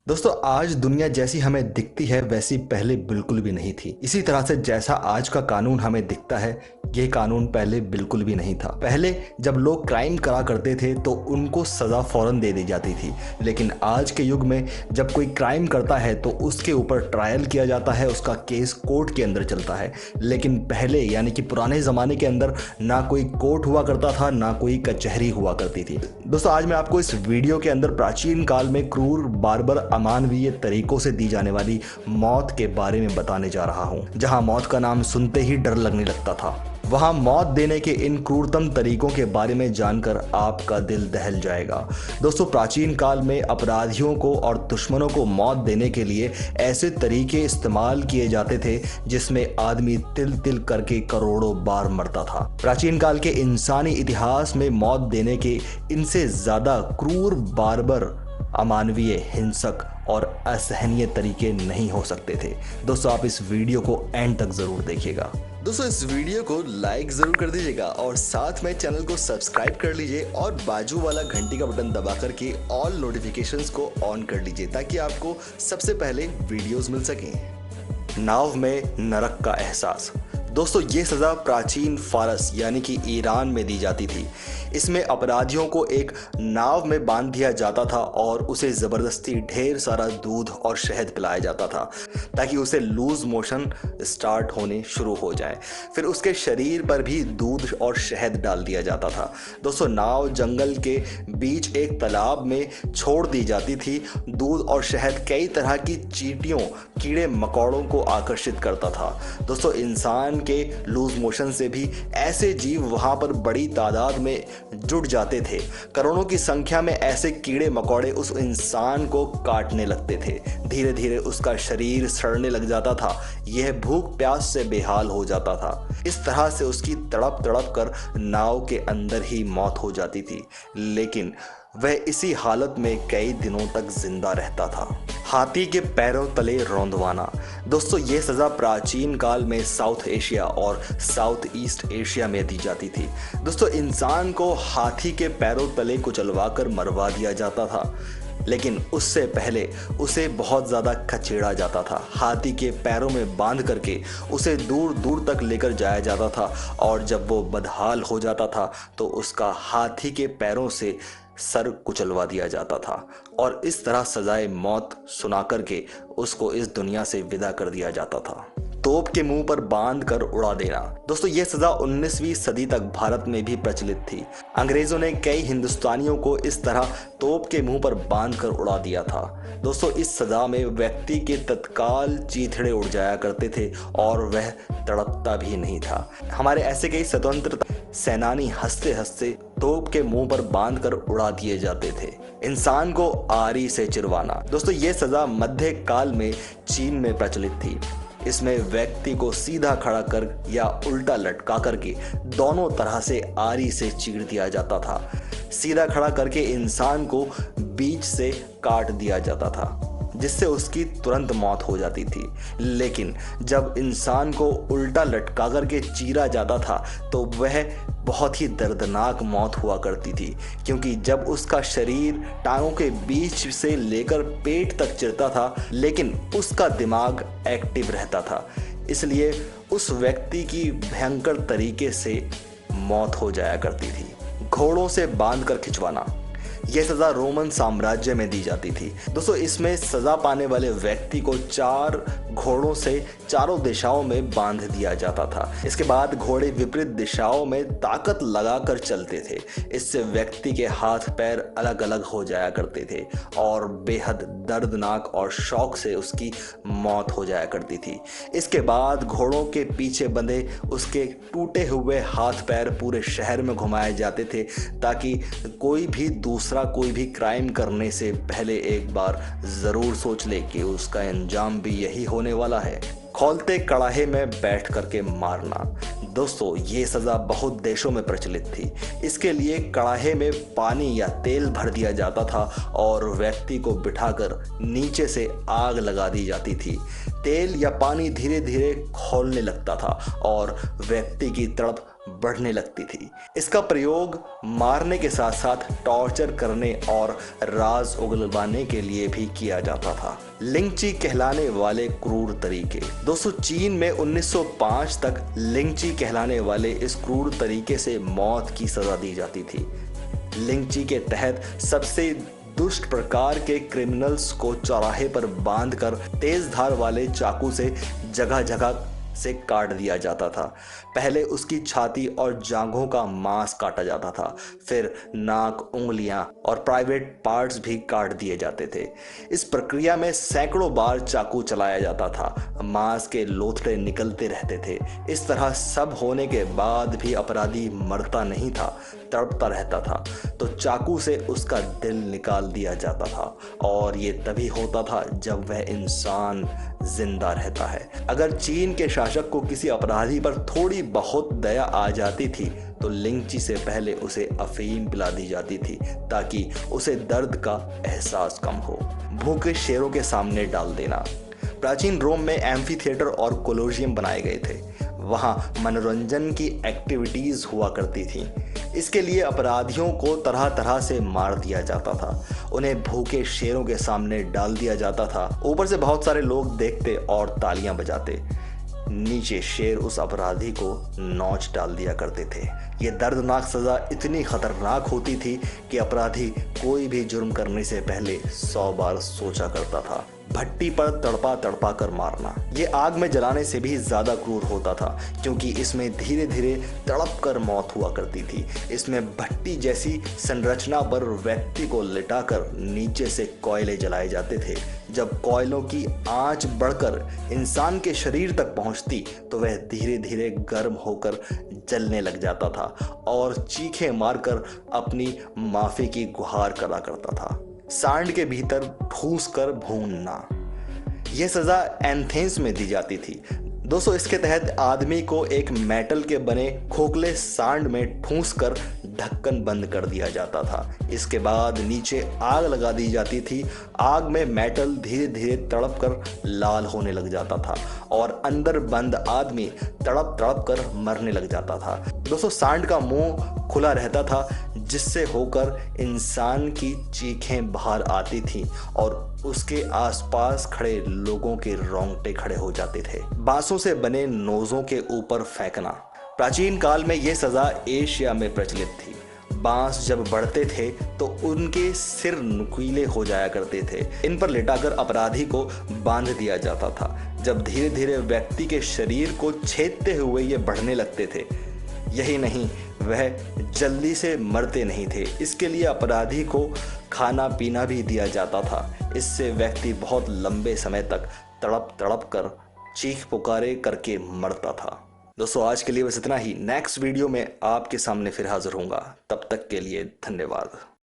दोस्तों आज दुनिया जैसी हमें दिखती है वैसी पहले बिल्कुल भी नहीं थी। इसी तरह से जैसा आज का कानून हमें दिखता है ये कानून पहले बिल्कुल भी नहीं था। पहले जब लोग क्राइम करा करते थे तो उनको सज़ा फौरन दे दी जाती थी, लेकिन आज के युग में जब कोई क्राइम करता है तो उसके ऊपर ट्रायल किया जाता है, उसका केस कोर्ट के अंदर चलता है। लेकिन पहले यानी कि पुराने ज़माने के अंदर ना कोई कोर्ट हुआ करता था ना कोई कचहरी हुआ करती थी। दोस्तों आज मैं आपको इस वीडियो के अंदर प्राचीन काल में क्रूर बार्बर अमानवीय तरीकों से दी जाने वाली मौत के बारे में बताने जा रहा हूं। जहां मौत का नाम सुनते ही डर लगने लगता था, वहां मौत देने के इन क्रूरतम तरीकों के बारे में जानकर आपका दिल दहल जाएगा। दोस्तों प्राचीन काल में अपराधियों को और दुश्मनों को मौत देने के लिए ऐसे तरीके इस्तेमाल किए जाते थे जिसमें आदमी तिल तिल करके करोड़ों बार मरता था। प्राचीन काल के इंसानी इतिहास में मौत देने के इनसे ज्यादा क्रूर, बार्बर, अमानवीय, हिंसक और असहनीय तरीके नहीं हो सकते थे। दोस्तों आप इस वीडियो को एंड तक जरूर देखिएगा। दोस्तों इस वीडियो को लाइक जरूर कर दीजिएगा और साथ में चैनल को सब्सक्राइब कर लीजिए और बाजू वाला घंटी का बटन दबा करके ऑल नोटिफिकेशंस को ऑन कर लीजिए ताकि आपको सबसे पहले वीडियोस मिल सकें। नाव में नरक का एहसास। दोस्तों ये सज़ा प्राचीन फारस यानी कि ईरान में दी जाती थी। इसमें अपराधियों को एक नाव में बांध दिया जाता था और उसे ज़बरदस्ती ढेर सारा दूध और शहद पिलाया जाता था ताकि उसे लूज मोशन स्टार्ट होने शुरू हो जाए। फिर उसके शरीर पर भी दूध और शहद डाल दिया जाता था। दोस्तों नाव जंगल के बीच एक तालाब में छोड़ दी जाती थी। दूध और शहद कई तरह की चींटियों, कीड़े मकोड़ों को आकर्षित करता था। दोस्तों इंसान के लूज मोशन से भी ऐसे जीव वहां पर बड़ी तादाद में जुट जाते थे। करोड़ों की संख्या में ऐसे कीड़े मकोड़े उस इंसान को काटने लगते थे। धीरे धीरे उसका शरीर सड़ने लग जाता था। यह भूख प्यास से बेहाल हो जाता था। इस तरह से उसकी तड़प तड़प कर नाव के अंदर ही मौत हो जाती थी, लेकिन वह इसी हालत में कई दिनों तक जिंदा रहता था। हाथी के पैरों तले रौंदवाना। दोस्तों ये सज़ा प्राचीन काल में साउथ एशिया और साउथ ईस्ट एशिया में दी जाती थी। दोस्तों इंसान को हाथी के पैरों तले कुचलवा कर मरवा दिया जाता था, लेकिन उससे पहले उसे बहुत ज़्यादा खचेड़ा जाता था। हाथी के पैरों में बांध करके उसे दूर दूर तक लेकर जाया जाता था और जब वो बदहाल हो जाता था तो उसका हाथी के पैरों से सर कुचलवा दिया जाता था और इस तरह सजाए मौत सुना करके उसको इस दुनिया से विदा कर दिया जाता था। तोप के मुंह पर बांध कर उड़ा देना। दोस्तों यह सजा 19वीं सदी तक भारत में भी प्रचलित थी। अंग्रेजों ने कई हिंदुस्तानियों को इस तरह तोप के मुंह पर बांध कर उड़ा दिया था। दोस्तों इस सजा में व्यक्ति के तत्काल चीथड़े उड़ जाया करते थे और वह तड़पता भी नहीं था। हमारे ऐसे कई स्वतंत्रता सेनानी हंसते हंसते तोप के मुंह पर बांध कर उड़ा दिए जाते थे। इंसान को आरी से चिरवाना। दोस्तों यह सजा मध्य काल में चीन में प्रचलित थी। इसमें व्यक्ति को सीधा खड़ा कर या उल्टा लटका करके दोनों तरह से आरी से चीर दिया जाता था। सीधा खड़ा करके इंसान को बीच से काट दिया जाता था जिससे उसकी तुरंत मौत हो जाती थी, लेकिन जब इंसान को उल्टा लटका करके चीरा जाता था तो वह बहुत ही दर्दनाक मौत हुआ करती थी, क्योंकि जब उसका शरीर टांगों के बीच से लेकर पेट तक चिरता था लेकिन उसका दिमाग एक्टिव रहता था, इसलिए उस व्यक्ति की भयंकर तरीके से मौत हो जाया करती थी। घोड़ों से बांधकर खिंचवाना। यह सज़ा रोमन साम्राज्य में दी जाती थी। दोस्तों इसमें सज़ा पाने वाले व्यक्ति को 4 घोड़ों से चारों दिशाओं में बांध दिया जाता था। इसके बाद घोड़े विपरीत दिशाओं में ताकत लगाकर चलते थे। इससे व्यक्ति के हाथ पैर अलग अलग हो जाया करते थे और बेहद दर्दनाक और शौक से उसकी मौत हो जाया करती थी। इसके बाद घोड़ों के पीछे बंधे उसके टूटे हुए हाथ पैर पूरे शहर में घुमाए जाते थे ताकि कोई भी क्राइम करने से पहले एक बार जरूर सोच ले कि उसका अंजाम भी यही होने वाला है। खौलते कड़ाहे में बैठ करके मारना। दोस्तों ये सज़ा बहुत देशों में प्रचलित थी। इसके लिए कड़ाहे में पानी या तेल भर दिया जाता था और व्यक्ति को बिठाकर नीचे से आग लगा दी जाती थी। तेल या पानी धीरे धीरे खौलने लगता था और व्यक्ति की तड़प बढ़ने लगती थी। इसका प्रयोग मारने के साथ साथ टॉर्चर करने और राज उगलवाने के लिए भी किया जाता था। लिंगची कहलाने वाले क्रूर तरीके। दोस्तों, चीन में 1905 तक लिंगची कहलाने वाले इस क्रूर तरीके से मौत की सजा दी जाती थी। लिंगची के तहत सबसे दुष्ट प्रकार के क्रिमिनल्स को चौराहे पर बांधकर तेज धार वाले चाकू से जगह जगह से काट दिया जाता था। पहले उसकी छाती और जांघों का मांस काटा जाता था, फिर नाक, उंगलियां और प्राइवेट पार्ट्स भी काट दिए जाते थे। इस प्रक्रिया में सैकड़ों बार चाकू चलाया जाता था, मांस के लोथड़े निकलते रहते थे। इस तरह सब होने के बाद भी अपराधी मरता नहीं था, तड़पता रहता था, तो चाकू से उसका दिल निकाल दिया जाता था। और ये तभी होता था जब वह इंसान जिंदा रहता है। अगर चीन के शासक को किसी अपराधी पर थोड़ी बहुत दया आ जाती थी तो लिंगची से पहले उसे अफीम पिला दी जाती थी ताकि उसे दर्द का एहसास कम हो। भूखे शेरों के सामने डाल देना। प्राचीन रोम में एम्फी थिएटर और कोलोजियम बनाए गए थे। वहाँ मनोरंजन की एक्टिविटीज हुआ करती थी। इसके लिए अपराधियों को तरह तरह से मार दिया जाता था। उन्हें भूखे शेरों के सामने डाल दिया जाता था। ऊपर से बहुत सारे लोग देखते और तालियां बजाते। नीचे शेर उस अपराधी को नोच डाल दिया करते थे। ये दर्दनाक सजा इतनी खतरनाक होती थी कि अपराधी कोई भी जुर्म करने से पहले 100 बार सोचा करता था। भट्टी पर तड़पा तड़पा कर मारना। ये आग में जलाने से भी ज्यादा क्रूर होता था क्योंकि इसमें धीरे धीरे तड़प कर मौत हुआ करती थी। इसमें भट्टी जैसी संरचना पर व्यक्ति को लिटाकर नीचे से कोयले जलाए जाते थे। जब कोयलों की आंच बढ़कर इंसान के शरीर तक पहुंचती तो वह धीरे धीरे गर्म होकर जलने लग जाता था और चीखें मारकर अपनी माफी की गुहार करा करता था। सांड के भीतर ठूस कर भूनना। यह सजा एथेंस में दी जाती थी। दोस्तों, इसके तहत आदमी को एक मेटल के बने खोखले सांड में ठूस कर ढक्कन बंद कर दिया जाता था। इसके बाद नीचे आग लगा दी जाती थी। आग में मेटल धीरे धीरे तड़प कर लाल होने लग जाता था और अंदर बंद आदमी तड़प तड़प कर मरने लग जाता था। दोस्तों, सांड का मुंह खुला रहता था जिससे होकर इंसान की चीखें बाहर आती थीं और उसके आसपास खड़े लोगों के रोंगटे खड़े हो जाते थे। बांसों से बने नोजों के ऊपर फेंकना। प्राचीन काल में यह सजा एशिया में प्रचलित थी। बांस जब बढ़ते थे तो उनके सिर नुकीले हो जाया करते थे। इन पर लिटाकर अपराधी को बांध दिया जाता था। जब धीरे धीरे व्यक्ति के शरीर को छेदते हुए ये बढ़ने लगते थे, यही नहीं, वह जल्दी से मरते नहीं थे। इसके लिए अपराधी को खाना पीना भी दिया जाता था। इससे व्यक्ति बहुत लंबे समय तक तड़प तड़प कर चीख पुकारे करके मरता था। दोस्तों, आज के लिए बस इतना ही। नेक्स्ट वीडियो में आपके सामने फिर हाजिर होऊंगा। तब तक के लिए धन्यवाद।